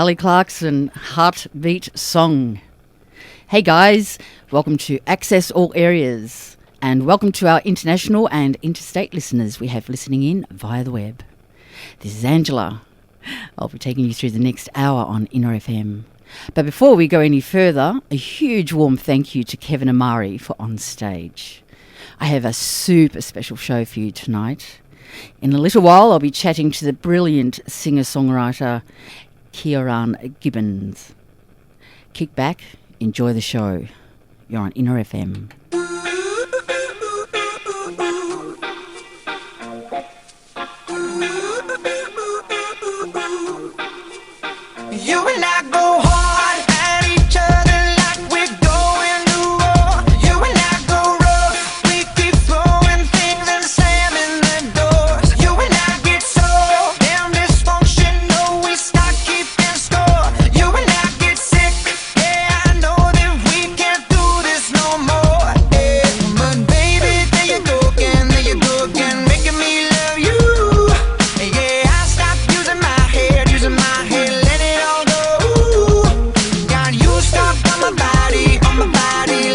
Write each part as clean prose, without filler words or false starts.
Kelly Clarkson, Heartbeat Song. Hey guys, welcome to Access All Areas, and welcome to our international and interstate listeners we have listening in via the web. This is Angela. I'll be taking you through the next hour on Inner FM. But before we go any further, a huge warm thank you to Kevin Amari for On Stage. I have a super special show for you tonight. In a little while, I'll be chatting to the brilliant singer-songwriter Ciaran Gribbin. Kick back, enjoy the show. You're on Inner FM. You and I go hard at each other like we're going to war. You and I go rough, we keep throwing things and slamming the doors. You and I get so damn dysfunctional, we start keeping score. You and I get sick, yeah, I know that we can't do this no more. Yeah, but baby, there you go again, making me love you. Yeah, I stopped using my head, let it all go. Got you stuck on my body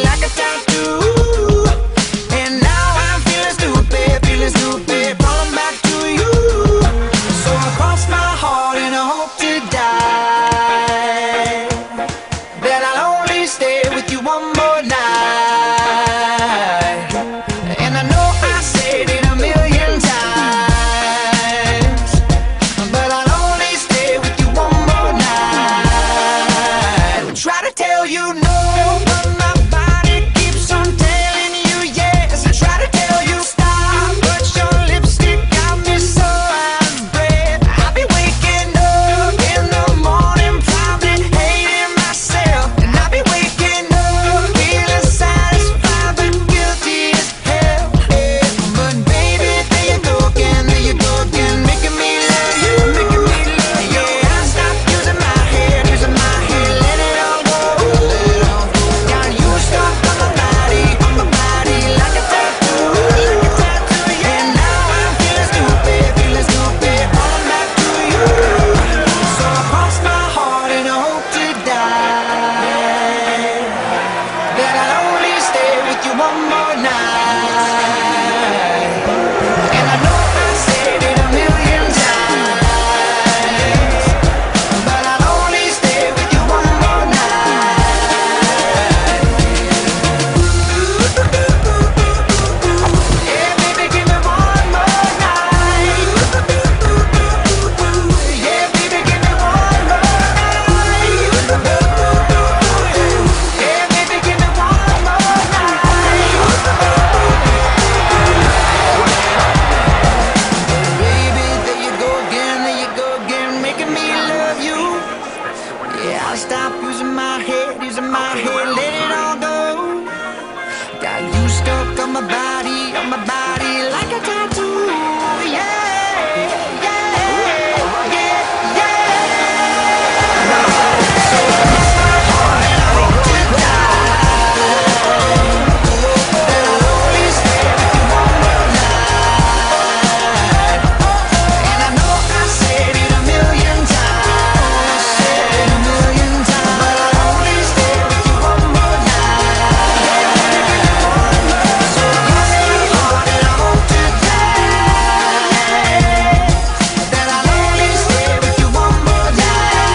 like a tattoo. And now I'm feeling stupid, falling back to you. So I cross my heart and I hope to die that I'll only stay with you one more night. And I know I said it a million times, but I'll only stay with you one more night. Try to tell you no, but my body keeps on telling you yes. I try to tell you stop, but your lipstick got me so out of breath. I'll be waking up in the morning, probably hating myself. And I'll be waking up feeling satisfied but guilty as hell. Yeah, but baby, there you go again, making me love you. Yeah, I stopped using my head, let it all go. Got you stuck on my body like a tattoo. And now I'm feeling stupid, falling back to you. So I cross my heart and I hope to die that I'll only stay with you one more night. And I know I said it a million times, but I'll only stay with you one more night. Yeah, baby, give me one more night. Yeah, baby, give me one more night. Yeah, baby, give me one more night. Baby, there you go again, making me love you. Yeah, I'll stop using my head, let it all go. Got you stuck on my body like a tattoo. And I know I said it a million times, but I'll only stay with you one more night. So I cross my heart and I hope to die that I'll only stay with you one more night.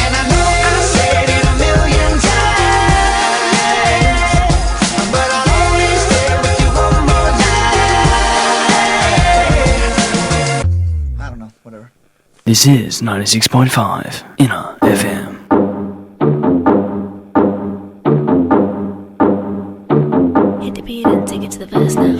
And I know I said it a million times, but I'll only stay with you one more night. I don't know, whatever. This is 96.5 Inner FM. Hit the beat and take it to the verse now.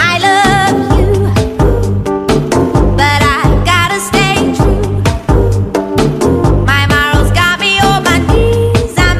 I love you, but I gotta stay true. My morals got me on my knees. I'm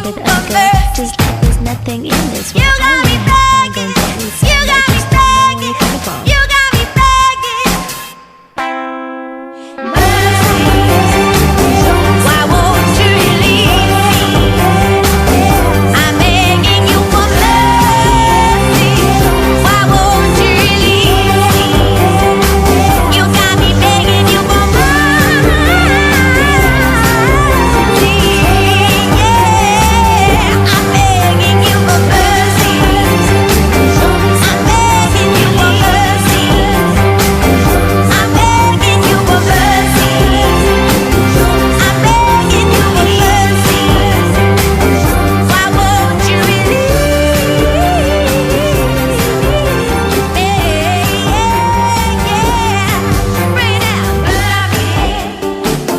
with a girl. Just like there's nothing in this world. I wanna hang on daily, so I just don't know where you come from. You got me begging. Why won't you release me? I'm begging you for mercy. Why won't you release me? You got me begging you for mercy. Yeah, I'm begging you for mercy. I'm begging you for mercy. I'm begging you for mercy. I'm begging you for mercy. Why won't you release me? Bring it out,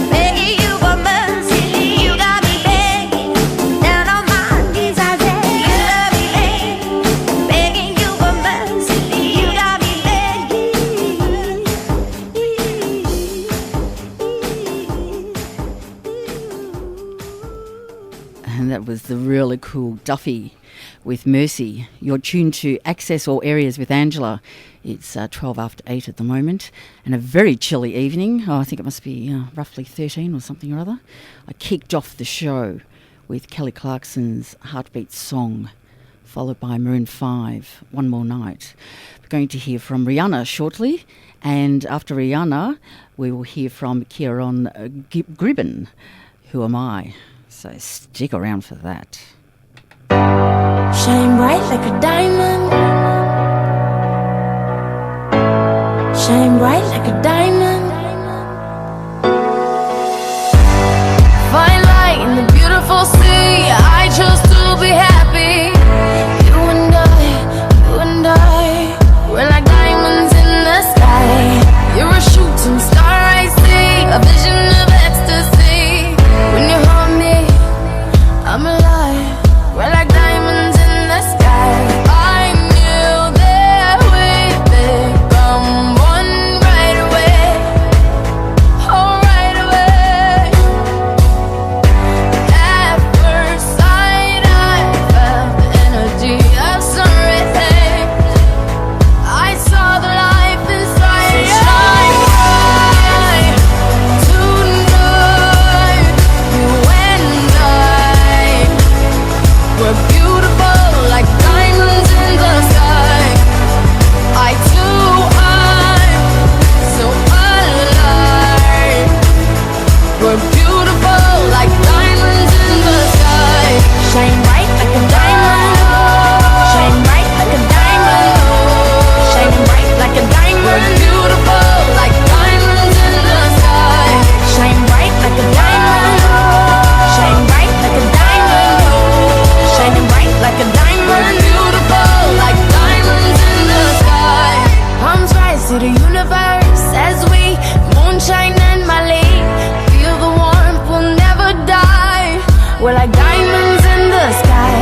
begging you for mercy. You got me begging, down on my knees I say, you love me, begging you for mercy. You got me And that was the really cool Duffy with Mercy. You're tuned to Access All Areas with Angela. It's 12 after 8 at the moment, and a very chilly evening. Oh, I think it must be roughly 13 or something or other. I kicked off the show with Kelly Clarkson's Heartbeat Song, followed by Maroon 5, One More Night. We're going to hear from Rihanna shortly, and after Rihanna, we will hear from Ciaran Gribbin, Who Am I? So stick around for that. shine bright like a diamond. Shine bright like a diamond. Fine light in the beautiful sea. I chose to be happy. You and I, we're like diamonds in the sky. You're a shooting star, I see, a vision of ecstasy. When you hold me, I'm alive. We're like diamonds in the sky. I knew that we'd become one right away. Oh, right away. At first sight, I felt the energy of sun rays. I saw the life inside you. Shine bright tonight. You and I, we're beautiful like diamonds in the sky. I too am so alive. We're beautiful like diamonds in the sky. Shine bright like a diamond. Shine bright like a diamond. Shine bright like a diamond. We're beautiful like diamonds in the sky. Shine bright like a diamond. Shine bright like a diamond. Shining bright like a diamond. We're beautiful like diamonds in the sky. Palms rise to the universe as we moonshine and Mali. Feel the warmth, we'll never die. We're like diamonds in the sky.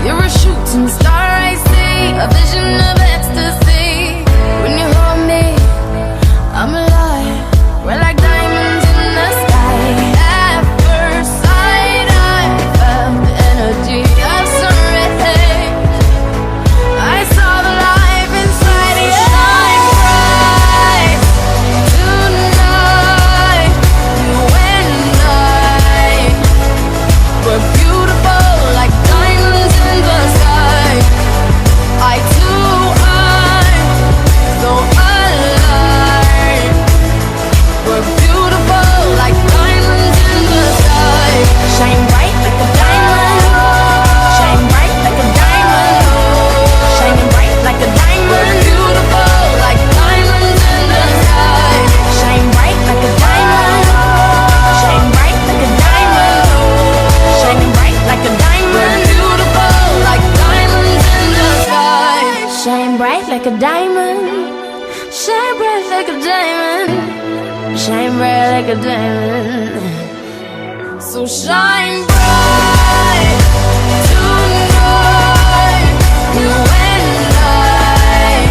You're a shooting star, I see, a vision of ecstasy. When you hold me, I'm alive. We're like diamonds in the sky. At first sight, I felt the energy of sun rays. I saw the life inside you. Shine bright tonight. You and I, we're beautiful like diamonds in the sky. I too am so alive. We're beautiful like diamonds in the sky. Shine bright like a diamond. Shine bright like a diamond. Shining bright like a diamond. We're beautiful like diamonds in the sky. Shine bright like a diamond. Shine bright like a diamond. Shining bright like a diamond. We're beautiful like diamonds in the sky. Shine bright like a diamond. Shine bright like a diamond. Shine bright like a diamond. So shine bright tonight. You and I,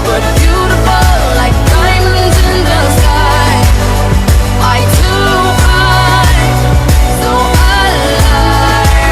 we're beautiful like diamonds in the sky. I too am so alive.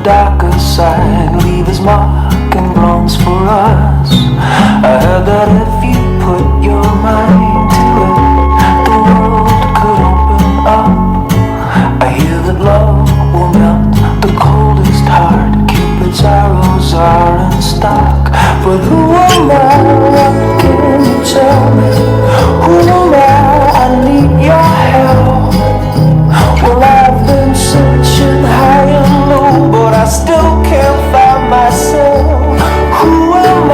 darker side, leave his mark and bronze for us. I heard that if you put your mind to it, the world could open up. I hear that love will melt the coldest heart, Cupid's arrows are in stock. But who am I? What can you tell me? Who am I? I need your help. Well, I've been searching high and low, but I still can't find myself. Who am I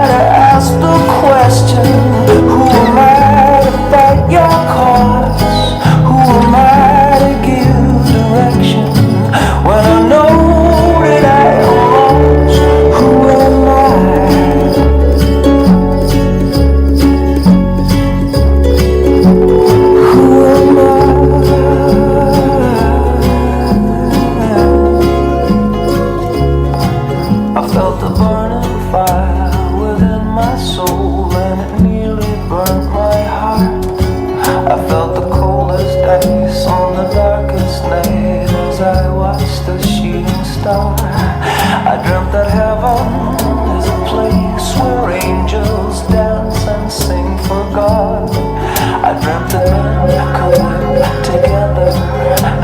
to ask the question? Who am I to fight your cause? Who am I to give direction when I know that I am lost? Who am I? Who am I? I felt the burning fire within my soul, and it nearly burned my heart. I felt the coldest ice on the darkest night as I watched the shooting star. I dreamt that heaven is a place where angels dance and sing for God. I dreamt that men could live together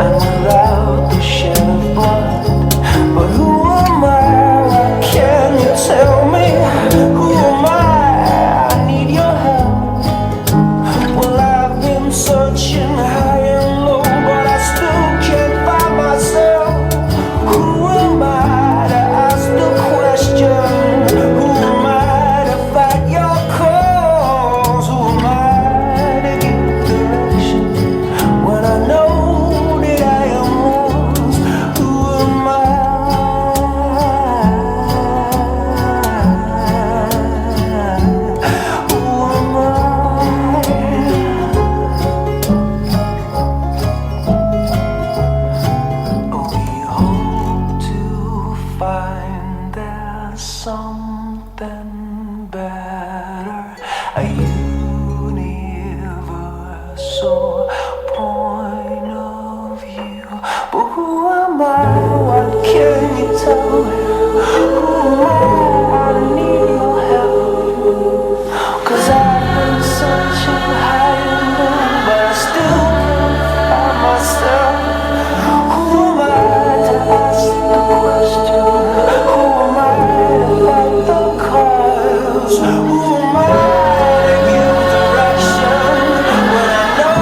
and without the shed of blood. But who am I? What can you tell me? Who am I? I need your help. Well, I've been searching high and low, but I still can't find myself. Who am I to ask the question? Who am I to fight your cause? Who am I to give direction when I know that I am lost? Who am I? Who am I? We hope to find there's something better, a universal point of view. But who am I? What can you tell me? Who am I? I need your help. 'Cause I've been searching high and low, but I still can't find myself. Who am I to ask the question? Who am I to fight the cause? Who am I to give direction when I know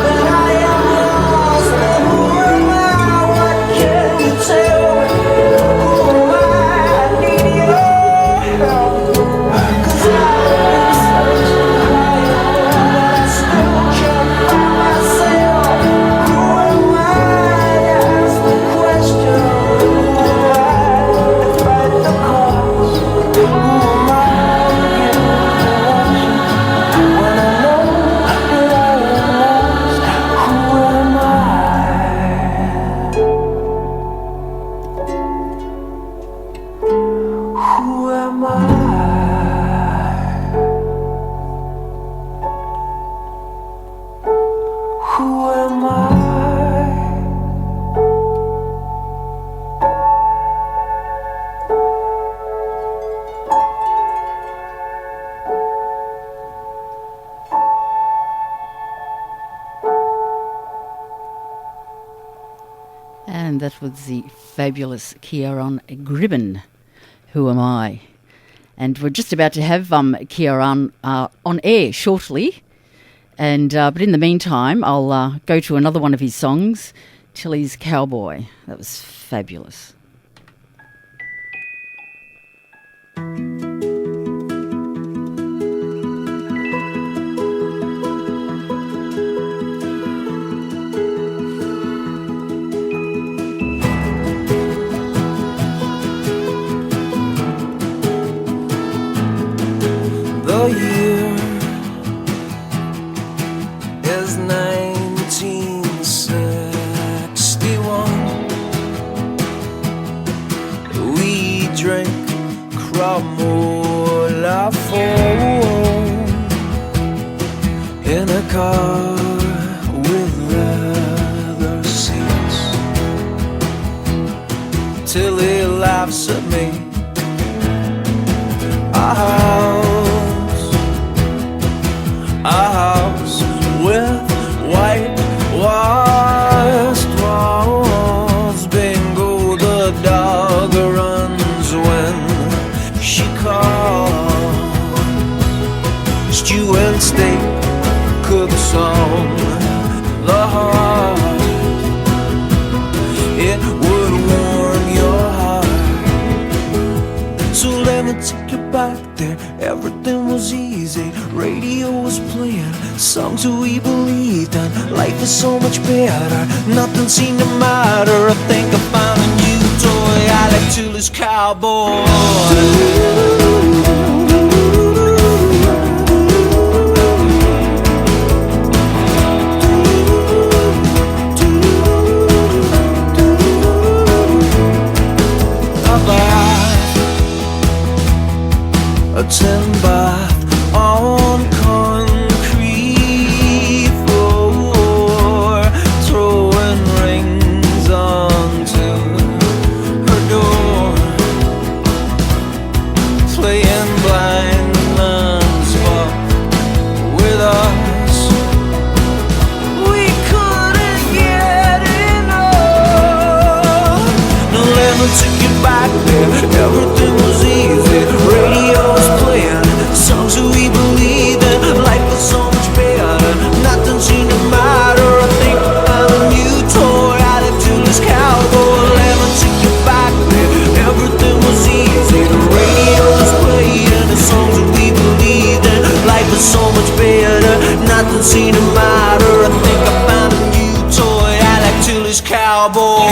that I am lost? Who am I? What can you tell me? Who am I? I need your help. 'Cause I've been searching high and low, but I still can't find myself. Who am I to ask the question? Who am I to fight the cause? Who am I to give direction when I know that I am lost? Who am I? Who am I? Who am I? And that was the fabulous Ciaran Gribbin, Who Am I? And we're just about to have Ciaran on air shortly. And but in the meantime, I'll go to another one of his songs, Tilly's Cowboy. That was fabulous. The year is 1961. We drink Cramola phone in a car with leather seats. till he laughs at me. A house with whitewashed walls. Bingo, the dog runs when she calls. Stew and steak cooks on the hearth. It would warm your heart. So let me take you back there. Everything was easy. Radio was playing songs we believed in. Life is so much better. Nothing seemed to matter. I think I found a new toy. I like Tuli's cowboy. A tin bath on concrete floor, throwing rings onto her door, playing blind man's buck with us. We couldn't get enough. Now let me take you back there. Everything was easy. Radio was playing songs that we believed in. Life was so much better. Nothing seemed to matter. I think I found a new toy. I like Tuli's cowboy. Let me take you back there. Everything was easy. The radio was playing the songs that we believed in. Life was so much better. Nothing seemed to matter. I think I found a new toy. I like Tuli's cowboy.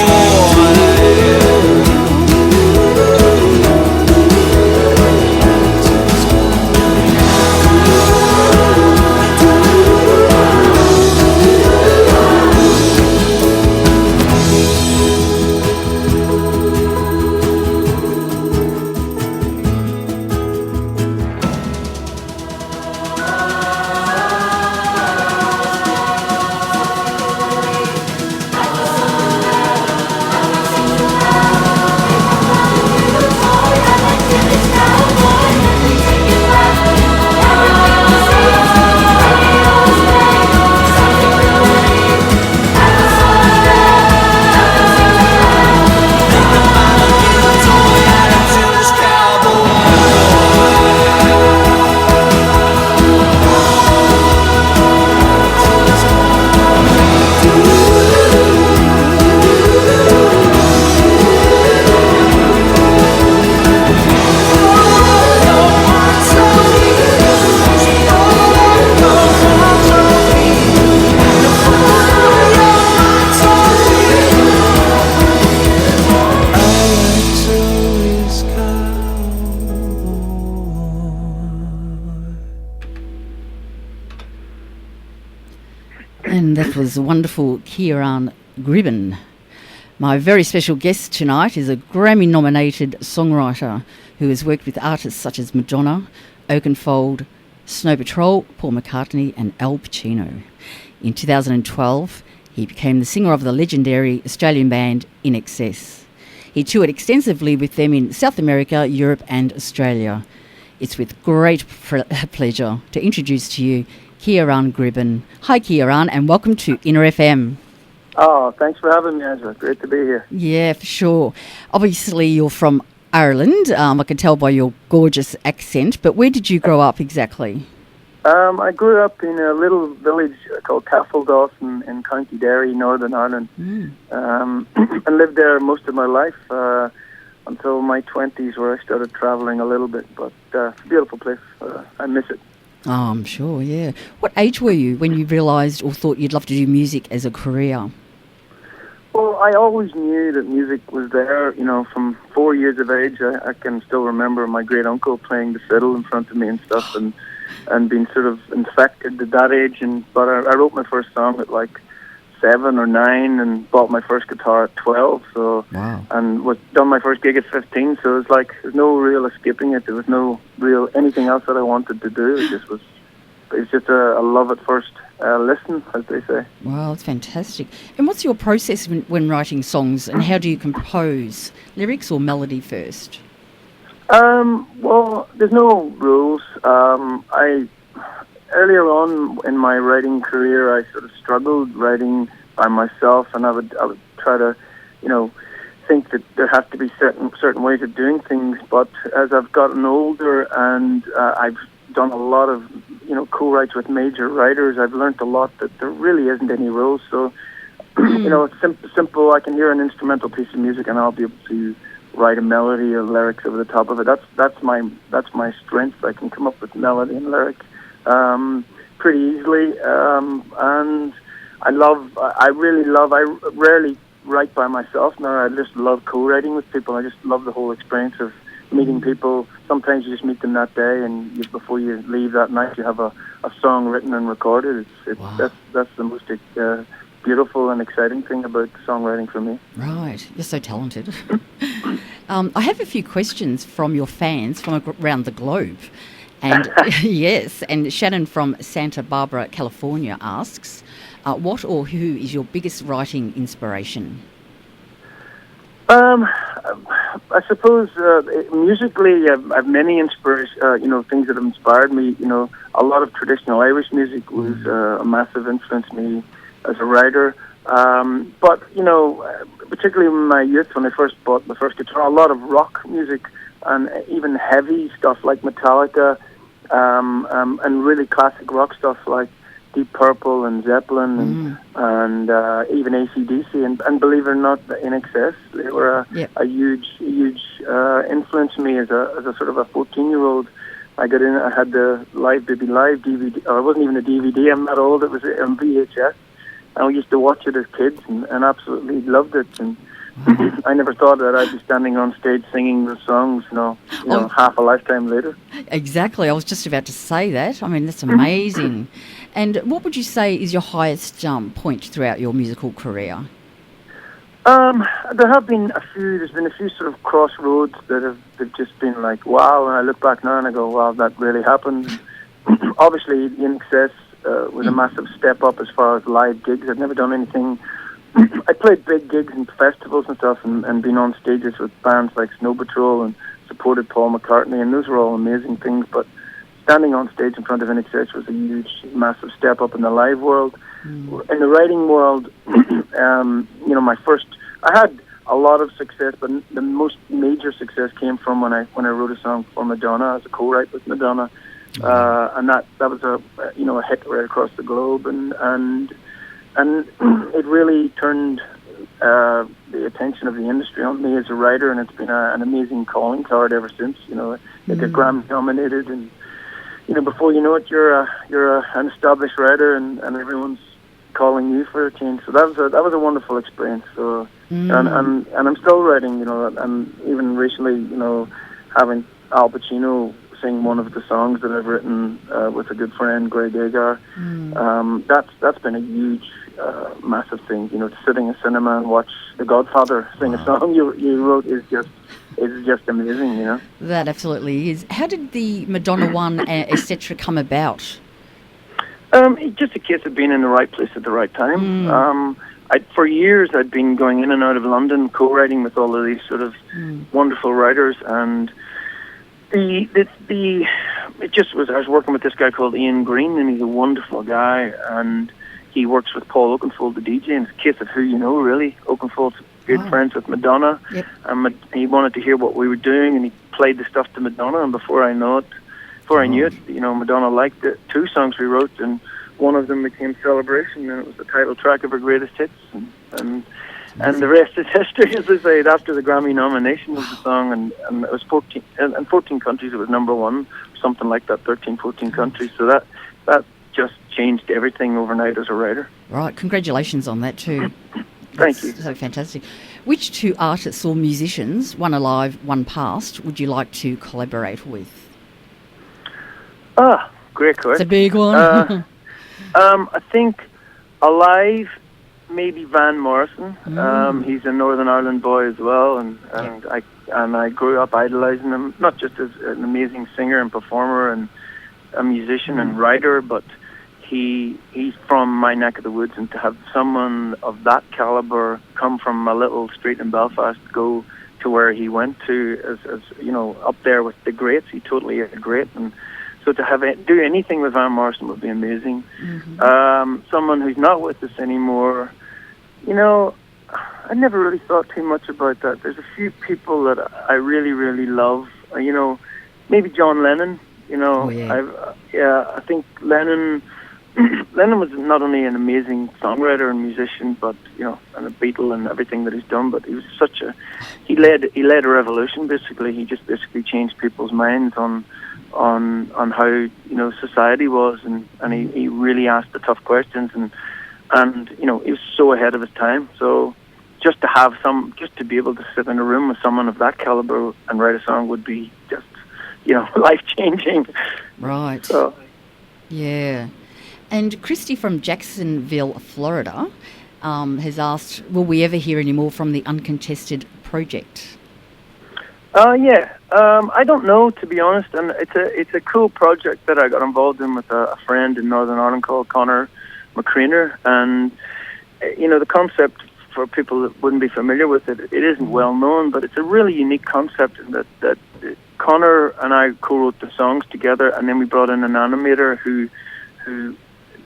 And that was the wonderful Ciaran Gribbin. My very special guest tonight is a Grammy-nominated songwriter who has worked with artists such as Madonna, Oakenfold, Snow Patrol, Paul McCartney and Al Pacino. In 2012, he became the singer of the legendary Australian band In Excess. He toured extensively with them in South America, Europe and Australia. It's with great pleasure to introduce to you Ciaran Gribbin. Hi Ciaran, and welcome to Inner FM. Oh, thanks for having me, Angela. Great to be here. Yeah, for sure. Obviously, you're from Ireland. I can tell by your gorgeous accent, but where did you grow up exactly? I grew up in a little village called Taffildawson in County Derry, Northern Ireland. And lived there most of my life until my 20s, where I started travelling a little bit. But it's a beautiful place. I miss it. Oh, I'm sure, yeah. What age were you when you realised or thought you'd love to do music as a career? Well, I always knew that music was there. You know, from 4 years of age, I can still remember my great uncle playing the fiddle in front of me and stuff, and being sort of infected at that age. But I wrote my first song at like 7 or 9 and bought my first guitar at 12. So wow. And was done my first gig at 15. So it's like there's no real escaping it. There was no real anything else that I wanted to do. It just was it's just a love at first listen, as they say. Wow, it's fantastic. And what's your process when writing songs, and how do you compose lyrics or melody first? Well, there's no rules. I earlier on in my writing career, I sort of struggled writing by myself, and I would try to, think that there has to be certain ways of doing things. But as I've gotten older and I've done a lot of co-writes with major writers, I've learned a lot that there really isn't any rules. So it's simple. I can hear an instrumental piece of music and I'll be able to write a melody or lyrics over the top of it. That's my strength. I can come up with melody and lyric pretty easily, and I rarely write by myself now. I just love co-writing with people. I just love the whole experience of meeting people. Sometimes you just meet them that day, and before you leave that night, you have a song written and recorded. Wow. That's the most beautiful and exciting thing about songwriting for me. Right, you're so talented. I have a few questions from your fans from around the globe. And yes, and Shannon from Santa Barbara, California asks, what or who is your biggest writing inspiration? I suppose musically, I've many inspiration, things that have inspired me. A lot of traditional Irish music was a massive influence on me as a writer. But particularly in my youth, when I first bought my first guitar, a lot of rock music and even heavy stuff like Metallica, and really classic rock stuff like Deep Purple and Zeppelin and even AC/DC, and believe it or not, the INXS, they were a huge influence on me as a sort of a 14-year-old. I got in, I had the Live Baby Live DVD, or it wasn't even a DVD, I'm not old, it was on VHS, and we used to watch it as kids and absolutely loved it. And I never thought that I'd be standing on stage singing the songs, half a lifetime later. Exactly, I was just about to say that. I mean, that's amazing. And what would you say is your highest point throughout your musical career? There have been a few. There's been a few sort of crossroads they've just been like, wow. And I look back now and I go, wow, that really happened. Obviously, the INXS was a massive step up as far as live gigs. I'd never done anything. I played big gigs and festivals and stuff, and been on stages with bands like Snow Patrol and supported Paul McCartney, and those were all amazing things. But standing on stage in front of INXS was a huge, massive step up in the live world. In the writing world, I had a lot of success, but the most major success came from when I wrote a song for Madonna as a co-write with Madonna, and that was a hit right across the globe, and it really turned the attention of the industry on me as a writer, and it's been an amazing calling card ever since. It got Grammy nominated, and before you know it, you're an established writer, and everyone's calling you for a change. So that was a wonderful experience. So and I'm still writing, and even recently, having Al Pacino sing one of the songs that I've written with a good friend, Greg Agar. That's been a huge, massive thing. To sit in a cinema and watch The Godfather sing a song you wrote is just amazing. That absolutely is. How did the Madonna one, etc., come about? It's just a case of being in the right place at the right time. For years, I'd been going in and out of London, co-writing with all of these sort of wonderful writers, and it just was. I was working with this guy called Ian Green, and he's a wonderful guy, and he works with Paul Oakenfold, the DJ, and it's a case of who you know, really. Oakenfold's good friends with Madonna, and he wanted to hear what we were doing, and he played the stuff to Madonna, and before I knew it, Madonna liked the two songs we wrote, and one of them became Celebration, and it was the title track of her greatest hits, and the rest is history, as I say. After the Grammy nomination of the song, and it was 14 countries, it was number one, something like that, 13, 14 countries, so that just changed everything overnight as a writer. Right, congratulations on that too. Thank you. So fantastic. Which two artists or musicians, one alive, one past, would you like to collaborate with? Great question. It's a big one. I think alive, maybe Van Morrison. He's a Northern Ireland boy as well, and I grew up idolizing him, not just as an amazing singer and performer, and a musician and writer, but he's from my neck of the woods, and to have someone of that caliber come from a little street in Belfast go to where he went to, as you know, up there with the greats, he totally is great, and so to have it, do anything with Van Morrison would be amazing. Someone who's not with us anymore, you know, I never really thought too much about that. There's a few people that I really, really love. You know, maybe John Lennon. You know, I think Lennon was not only an amazing songwriter and musician, but you know, and a Beatle and everything that he's done. But he was he led a revolution. Basically, he just basically changed people's minds on how, you know, society was, and he really asked the tough questions, and you know, he was so ahead of his time. So just to be able to sit in a room with someone of that caliber and write a song would be just, you know, life-changing. Right. So, yeah. And Christy from Jacksonville, Florida, has asked, will we ever hear any more from the Uncontested project? Yeah. I don't know, to be honest, and it's a cool project that I got involved in with a friend in Northern Ireland called Conor McCreener, and you know, the concept, for people that wouldn't be familiar with it, it isn't well known, but it's a really unique concept in that Conor and I co-wrote the songs together, and then we brought in an animator who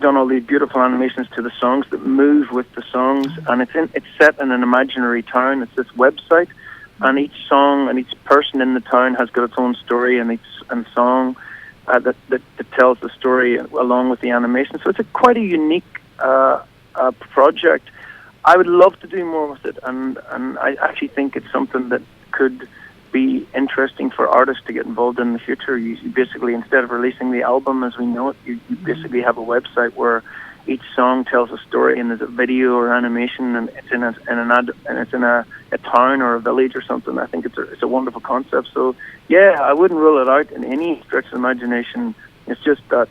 done all these beautiful animations to the songs that move with the songs, and it's set in an imaginary town. It's this website, and each song and each person in the town has got its own story and song that tells the story along with the animation. So it's quite a unique project. I would love to do more with it, and I actually think it's something that could be interesting for artists to get involved in the future. You basically, instead of releasing the album as we know it, you basically have a website where each song tells a story, and there's a video or animation, and it's in a town or a village or something. I think it's a wonderful concept. So yeah, I wouldn't rule it out in any stretch of the imagination. It's just that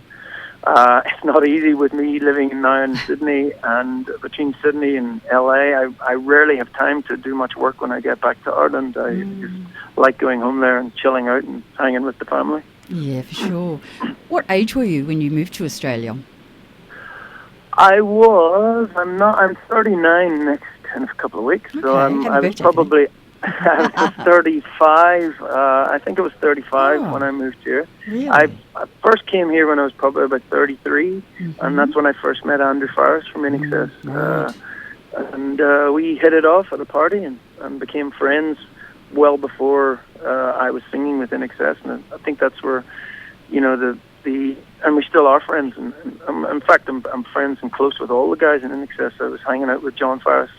it's not easy with me living now in Sydney, and between Sydney and LA, I rarely have time to do much work when I get back to Ireland. I just like going home there and chilling out and hanging with the family. Yeah, for sure. What age were you when you moved to Australia? I'm 39 next in a couple of weeks, so I was probably 35. I think it was 35 when I moved here. Really? I first came here when I was probably about 33, and that's when I first met Andrew Farris from INXS. Right. And we hit it off at a party and became friends well before I was singing with INXS, and I think that's where, you know, and we still are friends. And in fact, I'm friends and close with all the guys in INXS. I was hanging out with John Farris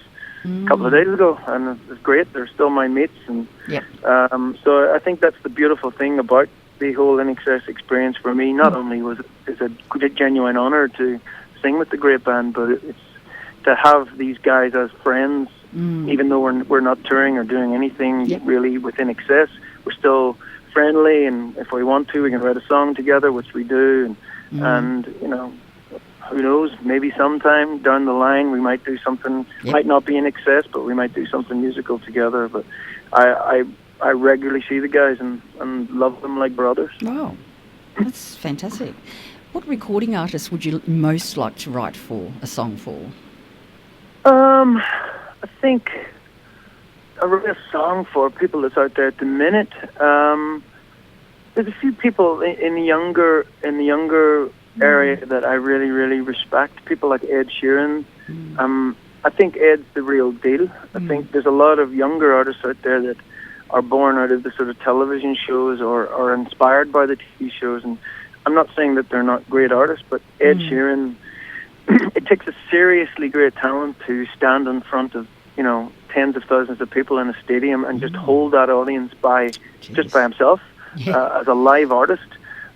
a couple of days ago, and it was great. They're still my mates, and so I think that's the beautiful thing about the whole INXS experience for me. Not only is it a genuine honour to sing with the great band, but it's to have these guys as friends, even though we're not touring or doing anything really with INXS. We're still friendly, and if we want to, we can write a song together, which we do, and you know, who knows, maybe sometime down the line we might do something, might not be INXS, but we might do something musical together. But I regularly see the guys and love them like brothers. Wow, that's fantastic. What recording artist would you most like to write a song for? I think I wrote a song for people that's out there at the minute. There's a few people in the younger area that I really, really respect. People like Ed Sheeran. I think Ed's the real deal. I think there's a lot of younger artists out there that are born out of the sort of television shows or are inspired by the TV shows. And I'm not saying that they're not great artists, but Ed Sheeran, it takes a seriously great talent to stand in front of, you know, tens of thousands of people in a stadium and just hold that audience just by himself as a live artist.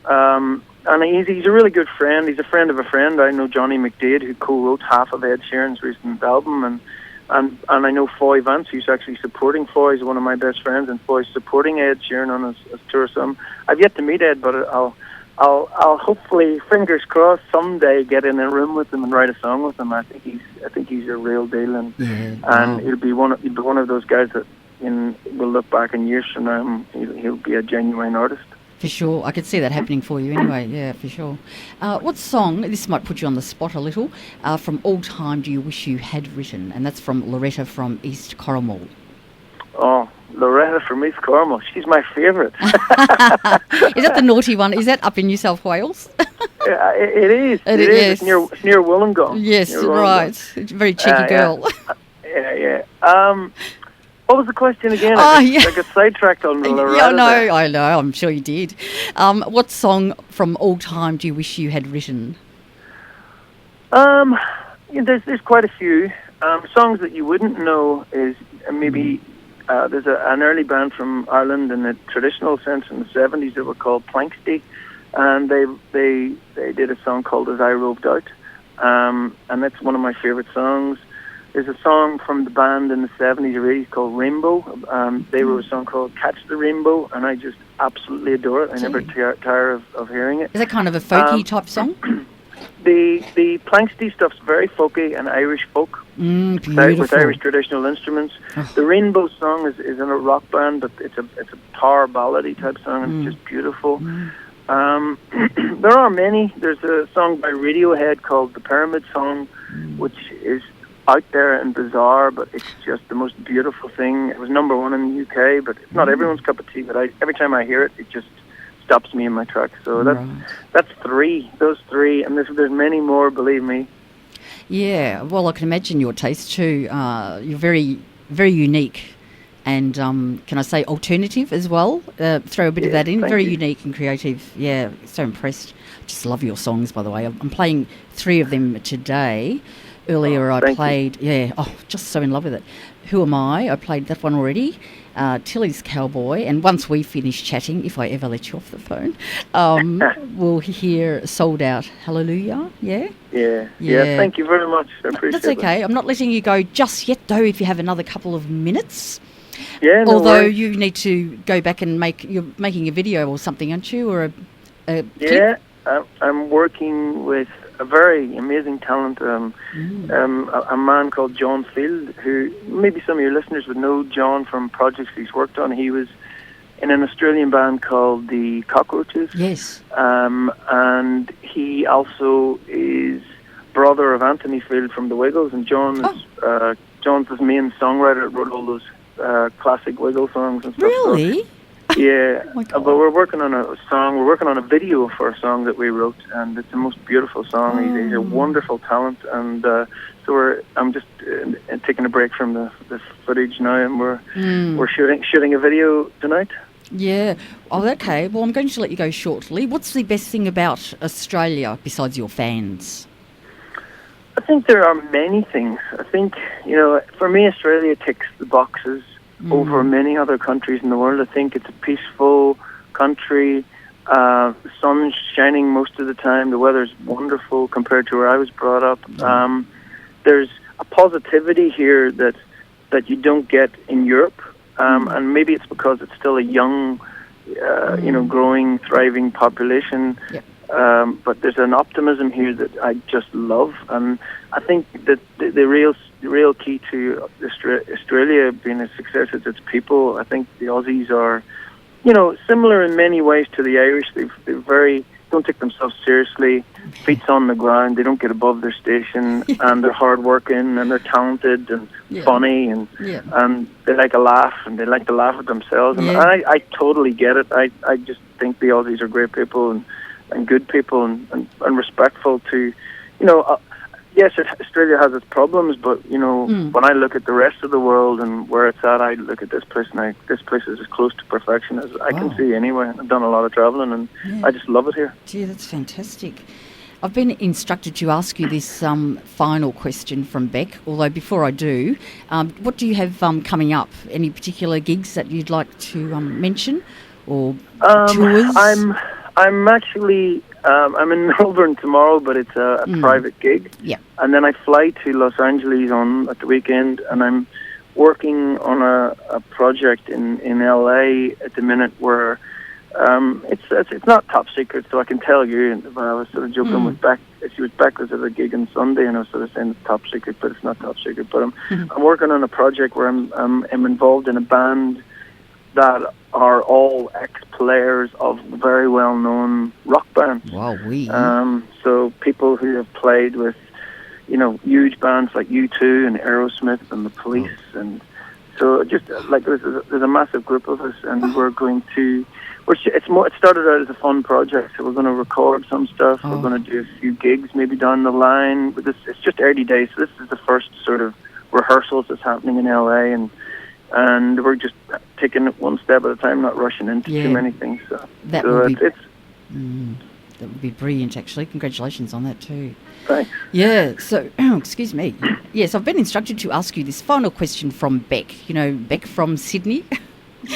And he's a really good friend. He's a friend of a friend. I know Johnny McDade, who co-wrote half of Ed Sheeran's recent album, and I know Foy Vance, who's actually supporting Foy. He's one of my best friends, and Foy's supporting Ed Sheeran on his tour. So I've yet to meet Ed, but I'll hopefully, fingers crossed, someday get in a room with him and write a song with him. I think he's a real deal, and he'll be one of those guys that will look back in years from now. And he'll be a genuine artist. For sure. I could see that happening for you anyway. Yeah, for sure. What song, this might put you on the spot a little, from all time do you wish you had written? And that's from Loretta from East Corrimal. Oh, Loretta from East Corrimal. She's my favourite. Is that the naughty one? Is that up in New South Wales? Yeah, it is. It is. Yes. It's near Wollongong. Yes, Near right. Wollongong. It's a very cheeky girl. Yeah. What was the question again? Oh, I yeah. got sidetracked on the Loretta. Yeah, I know. I'm sure you did. What song from all time do you wish you had written? There's quite a few. Songs that you wouldn't know is maybe there's an early band from Ireland in a traditional sense in the 70s that were called Planksty, and they did a song called As I Roved Out, and that's one of my favourite songs. There's a song from the band in the 70s or 80s called Rainbow. They wrote a song called Catch the Rainbow, and I just absolutely adore it. I never tire of hearing it. Is that kind of a folky type song? The Planksty stuff's very folky and Irish folk with Irish traditional instruments. Oh. The Rainbow song is in a rock band, but it's a power ballady type song, and it's just beautiful. There are many. There's a song by Radiohead called The Pyramid Song, which is out there and bizarre, but it's just the most beautiful thing. It was number one in the UK, but it's not everyone's cup of tea. But every time I hear it, it just stops me in my tracks. So that's three. Those three, and there's many more. Believe me. Yeah. Well, I can imagine your taste too. You're very, very unique, and can I say alternative as well? Throw a bit of that in. Very unique and creative. Yeah. So impressed. Just love your songs, by the way. I'm playing 3 of them today. Earlier I played, just so in love with it. Who Am I played that one already. Tilly's Cowboy. And once we finish chatting, if I ever let you off the phone, we'll hear Sold Out Hallelujah. Yeah? Yeah. Thank you very much. I appreciate That's okay. I'm not letting you go just yet, though, if you have another couple of minutes. Yeah, no Although worries. you need to go back and you're making a video or something, aren't you? Or a clip? Yeah, I'm working with a very amazing talent, a man called John Field, who maybe some of your listeners would know John from projects he's worked on. He was in an Australian band called the Cockroaches. Yes. And he also is brother of Anthony Field from the Wiggles, and John's his main songwriter, wrote all those classic Wiggle songs and stuff. Really? Yeah, Oh my God. but we're working on a song. We're working on a video for a song that we wrote, and it's the most beautiful song. He's a wonderful talent, and I'm just taking a break from the footage now, and we're shooting a video tonight. Yeah. Oh, okay. Well, I'm going to let you go shortly. What's the best thing about Australia besides your fans? I think there are many things. I think, for me, Australia ticks the boxes over many other countries in the world. I think it's a peaceful country. The sun's shining most of the time. The weather's wonderful compared to where I was brought up. There's a positivity here that you don't get in Europe. And maybe it's because it's still a young, growing, thriving population. Yep. But there's an optimism here that I just love. And I think that the real key to Australia being a success is its people. I think the Aussies are, similar in many ways to the Irish. They very don't take themselves seriously. Feet on the ground. They don't get above their station, and they're hardworking and they're talented and funny and they like a laugh and they like to laugh at themselves. And I totally get it. I just think the Aussies are great people and good people and respectful to, yes, Australia has its problems, but, when I look at the rest of the world and where it's at, I look at this place and this place is as close to perfection as I can see anyway. I've done a lot of travelling and I just love it here. Gee, that's fantastic. I've been instructed to ask you this final question from Beck, although before I do, what do you have coming up? Any particular gigs that you'd like to mention or tours? I'm actually I'm in Melbourne tomorrow, but it's a private gig. Yeah. And then I fly to Los Angeles at the weekend, and I'm working on a project in LA at the minute where it's not top secret, so I can tell you. But I was sort of joking with Beck. She was Beck was at a gig on Sunday, and I was sort of saying it's top secret, but it's not top secret. But I'm working on a project where I'm involved in a band that are all ex-players of very well-known rock bands. Wow, So people who have played with, huge bands like U2 and Aerosmith and The Police, and so just like there's a massive group of us, and we're going to. It started out as a fun project, so we're going to record some stuff. We're going to do a few gigs maybe down the line. But it's just early days, so this is the first sort of rehearsals that's happening in LA, and we're just taking it one step at a time, not rushing into too many things. So that would be brilliant, actually. Congratulations on that too. Thanks. Yeah, so, excuse me. Yes, I've been instructed to ask you this final question from Beck. Beck from Sydney.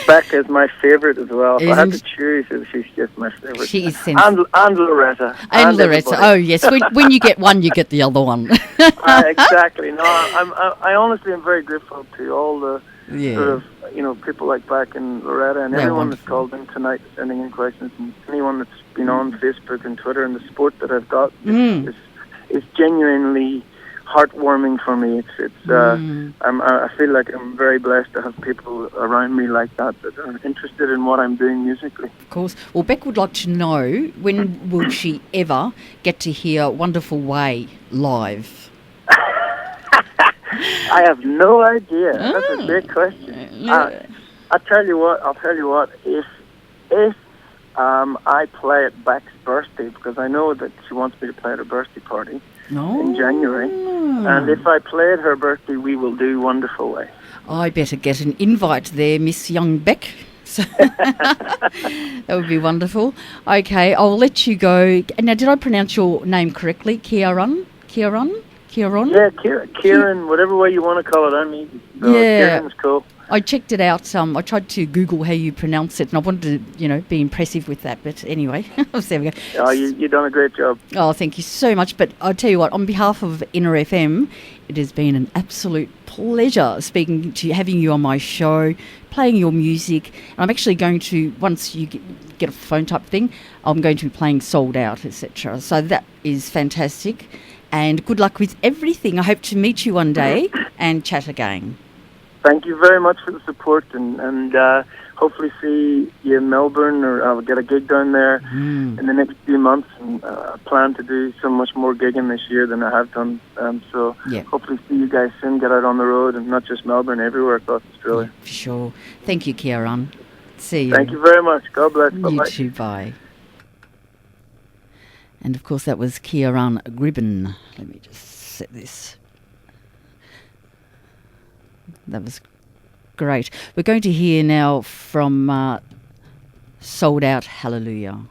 Beck is my favourite as well. If I had to choose, she's just my favourite. She is sensitive. And Loretta. And Loretta. Oh, yes. When you get one, you get the other one. Exactly. No, I honestly am very grateful to all the sort of, people like Beck and Loretta and everyone that's called in tonight sending in questions, and anyone that's been on Facebook and Twitter, and the support that I've got is genuinely heartwarming for me. I feel like I'm very blessed to have people around me like that are interested in what I'm doing musically. Of course. Well, Beck would like to know, when will she ever get to hear Wonderful Way live? I have no idea. That's a great question. I'll tell you what. If I play at Beck's birthday, because I know that she wants me to play at her birthday party in January, and if I play at her birthday, we will do Wonderful Way. I better get an invite there, Miss Young Beck. That would be wonderful. Okay, I'll let you go. Now, did I pronounce your name correctly? Ciaran? Yeah, Ciaran, whatever way you want to call it, I'm easy. So Ciaran's cool. I checked it out. I tried to Google how you pronounce it, and I wanted to, be impressive with that. But anyway, there we go. Oh, you've done a great job. Oh, thank you so much. But I'll tell you what, on behalf of Inner FM, it has been an absolute pleasure having you on my show, playing your music. And I'm actually going to, once you get a phone type thing, I'm going to be playing Sold Out, etc. So that is fantastic. And good luck with everything. I hope to meet you one day and chat again. Thank you very much for the support, and hopefully see you in Melbourne, or I'll get a gig down there in the next few months, and I plan to do so much more gigging this year than I have done. So hopefully see you guys soon, get out on the road, and not just Melbourne, everywhere across Australia. Yeah, for sure. Thank you, Ciaran. See you. Thank you very much. God bless. Bye-bye. You too. Bye. And of course that was Ciaran Gribbin. Let me just set this. That was great. We're going to hear now from Sold Out Hallelujah.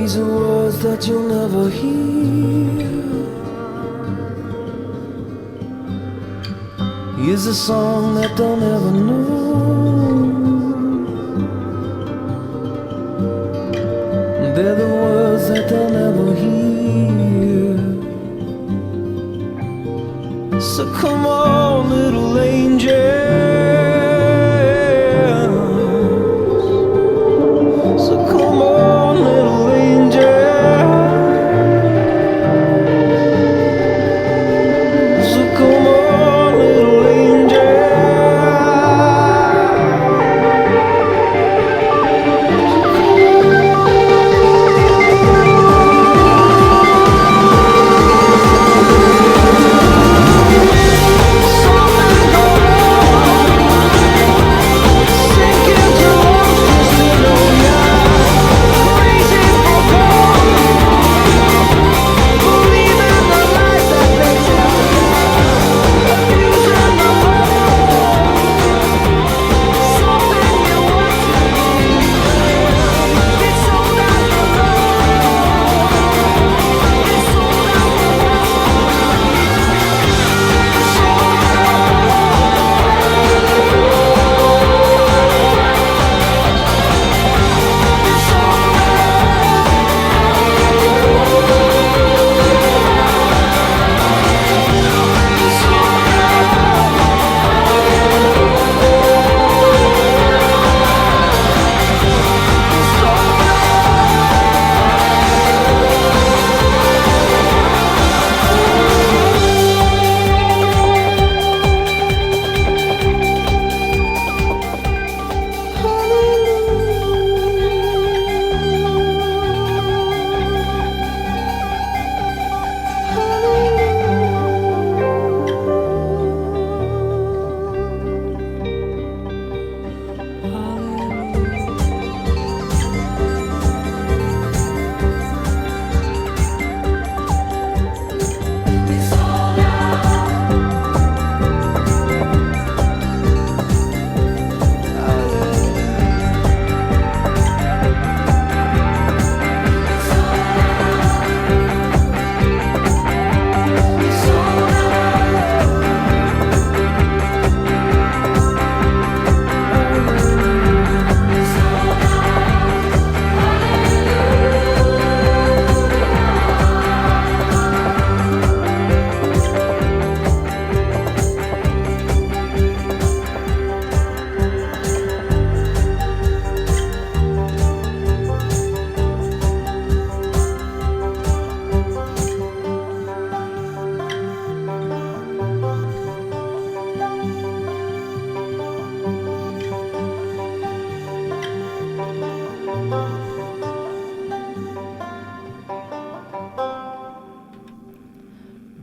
These are words that you'll never hear. Here's a song that they'll never know. They're the words that they'll never hear. So come on, little angels. So come on, little angels. So come on, little angels.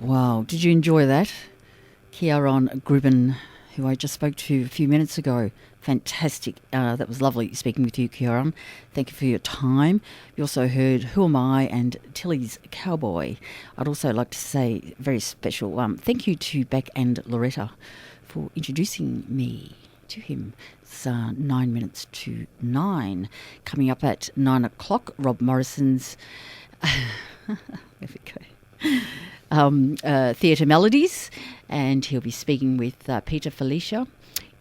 Wow, did you enjoy that? Ciaran Gribbin, who I just spoke to a few minutes ago. Fantastic. That was lovely speaking with you, Ciaran. Thank you for your time. You also heard Who Am I and Tilly's Cowboy. I'd also like to say very special thank you to Beck and Loretta for introducing me to him. It's 9 minutes to 9. Coming up at 9 o'clock, Rob Morrison's there we go. Theatre Melodies, and he'll be speaking with Peter Felicia,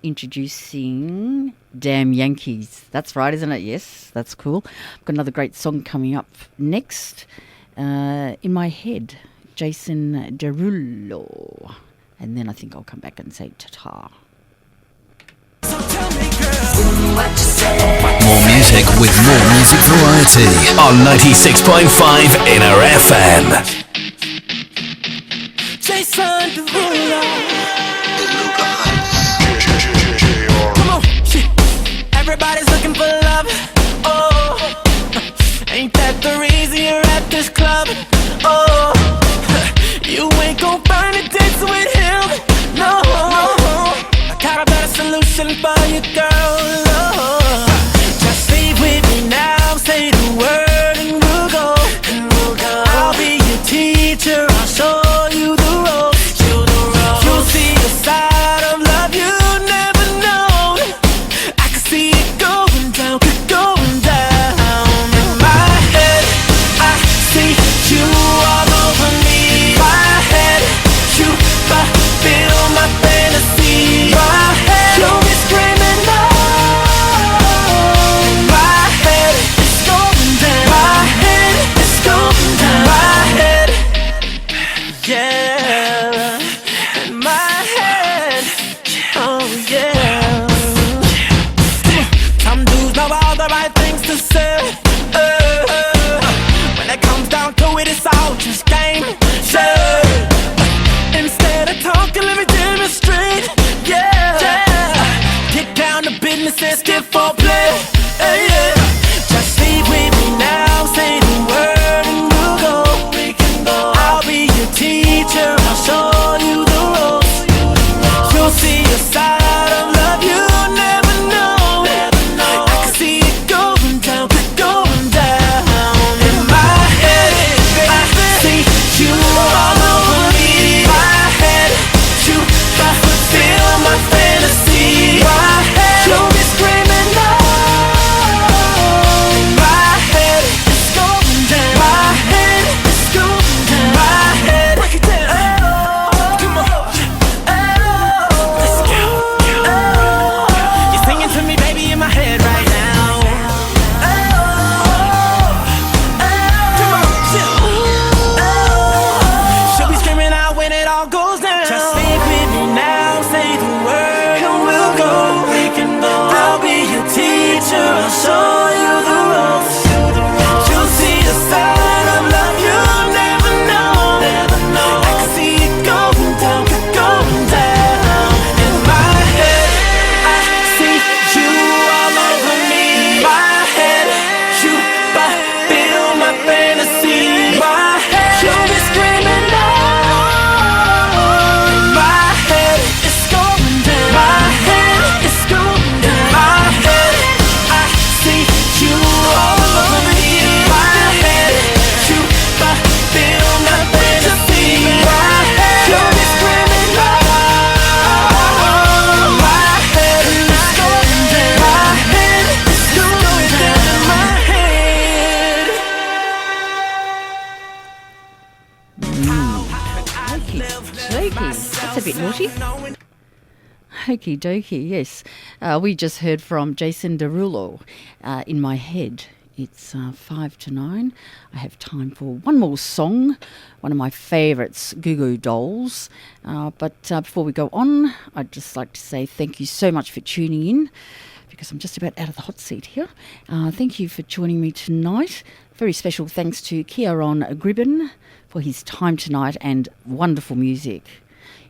introducing Damn Yankees. That's right, isn't it? Yes, that's cool. I've got another great song coming up next. In My Head, Jason Derulo. And then I think I'll come back and say ta-ta. More music with more music variety on 96.5 Inner FM. Jason Derulo. Come on, shit. Everybody's looking for love. Oh, ain't that the reason you're at this club? Oh, you ain't gon' find a dance with him. No, I got a better solution for you, girl. Oh, just stay with me now. Say the word and we'll go. I'll be your teacher. I'll show you the road. You'll see a side of love you never known. I can see it going down in my head. Just sleep with me now, say the word and we'll go. I'll be your teacher, I'll show you the ropes. You'll see a side of love you never know. I can see it going down in my head. I see you all over me. My head, you fulfill my fantasy. My head, you'll be screaming no. My head, it's going down. My head, it's going down. My head, break it down. Come on. Let's go. You're singing to me, baby, in my head right now. Come on. She'll be screaming out when it all goes down. Just sleep with me now, say the word and we'll go. I'll be your teacher, I'll show you the ropes. You'll see a side of love you'll never know. I can see it going down in my head. I see you all over me. My head, you fulfill my fantasy. My head, you'll be screaming no. My head, it's going down. My head, it's going down. My head, I see you all over me. My head, you fulfill my fantasy. My head, you'll be screaming no. My head, it's going down. My head, it's going down in my head. Okey-dokey. That's a bit naughty. Okie dokie, yes. We just heard from Jason Derulo, In My Head. It's 5 to 9. I have time for one more song, one of my favourites, Goo Goo Dolls. But before we go on, I'd just like to say thank you so much for tuning in, because I'm just about out of the hot seat here. Thank you for joining me tonight. Very special thanks to Ciaran Gribbin for his time tonight and wonderful music.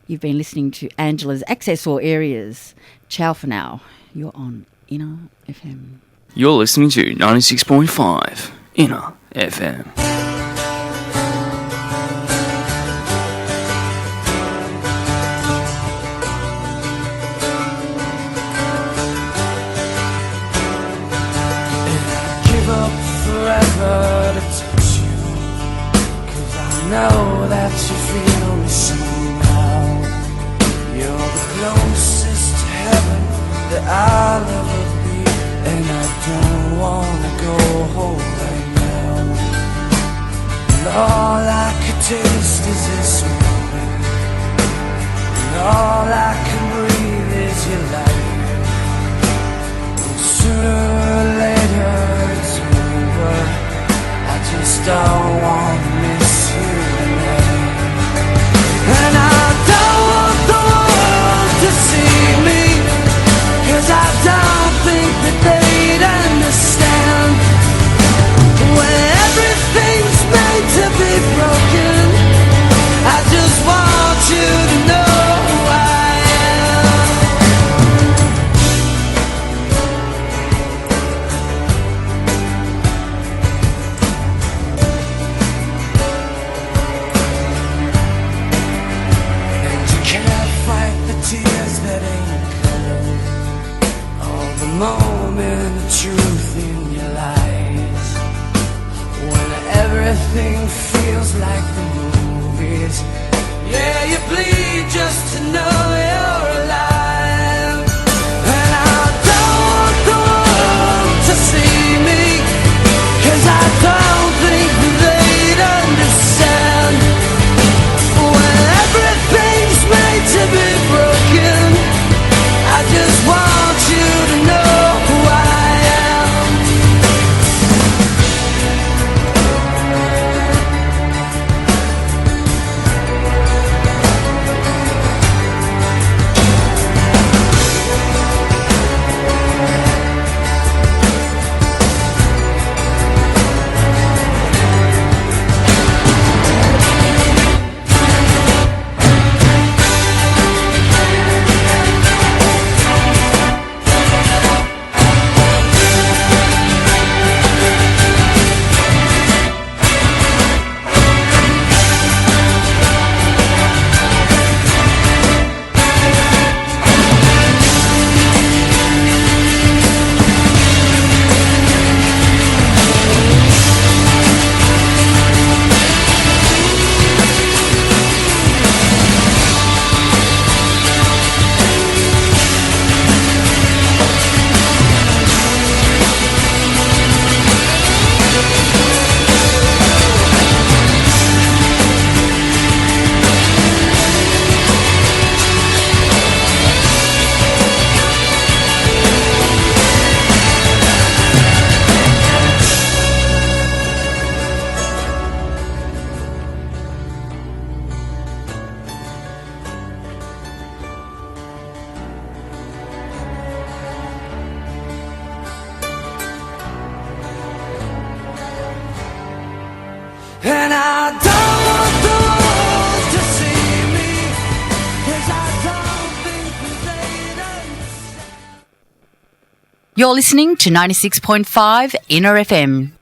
You've been listening to Angela's Access All Areas. Ciao for now. You're on Inner FM. You're listening to 96.5 Inner FM. Give up forever to touch you, 'cause I know that you feel me somehow. You're the closest to heaven that I'll ever be, and I don't wanna go home right now. And all I could taste is this moment, and all I can breathe is your light. And sooner or later it's over, I just don't wanna miss you tonight. And I don't want the world to see me, 'cause I don't think that they'd understand. When everything's made to be broken, I just want you to know who I am. And I don't want the world to see me, 'cause I don't think they'd understand. You're listening to 96.5 Inner FM.